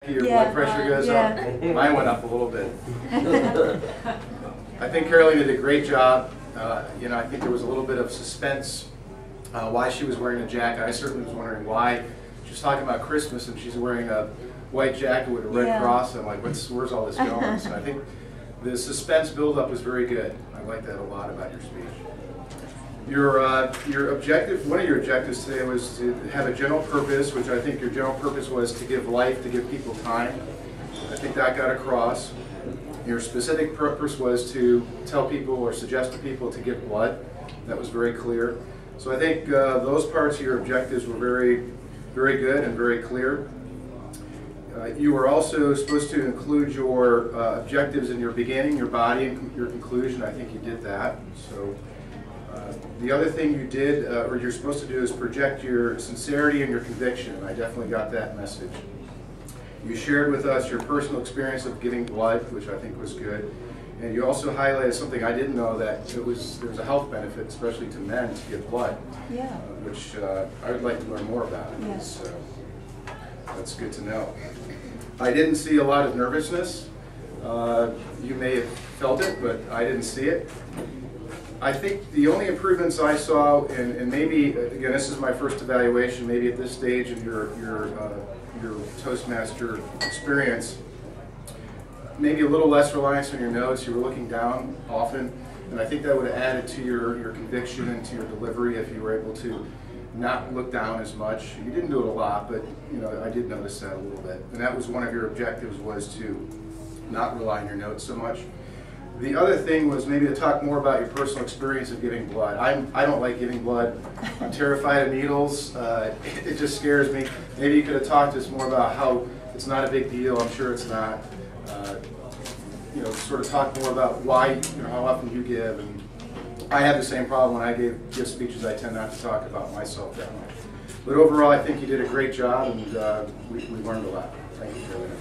Your blood pressure goes up. Mine went up a little bit. I think Caroline did a great job. I think there was a little bit of suspense why she was wearing a jacket. I certainly was wondering why. She was talking about Christmas and she's wearing a white jacket with a red cross. I'm like, where's all this going? So I think the suspense buildup was very good. I like that a lot about your speech. Your objective, one of your objectives today was to have a general purpose, which I think your general purpose was to give life, to give people time. I think that got across. Your specific purpose was to tell people or suggest to people to give blood. That was very clear. So I think those parts of your objectives were very, very good and very clear. You were also supposed to include your objectives in your beginning, your body, and your conclusion. I think you did that. So. The other thing you did, or you're supposed to do, is project your sincerity and your conviction. I definitely got that message. You shared with us your personal experience of giving blood, which I think was good. And you also highlighted something I didn't know, that there was a health benefit, especially to men, to give blood, which I would like to learn more about. Yes. So that's good to know. I didn't see a lot of nervousness. You may have felt it, but I didn't see it. I think the only improvements I saw, and maybe, again, this is my first evaluation, maybe at this stage in your Toastmaster experience, maybe a little less reliance on your notes. You were looking down often, and I think that would have added to your conviction and to your delivery if you were able to not look down as much. You didn't do it a lot, but I did notice that a little bit. And that was one of your objectives, was to not rely on your notes so much. The other thing was maybe to talk more about your personal experience of giving blood. I don't like giving blood. I'm terrified of needles. It just scares me. Maybe you could have talked to us more about how it's not a big deal. I'm sure it's not. Sort of talk more about why, how often you give. And I have the same problem when I give speeches. I tend not to talk about myself that much. But overall, I think you did a great job, and we learned a lot. Thank you, Caroline.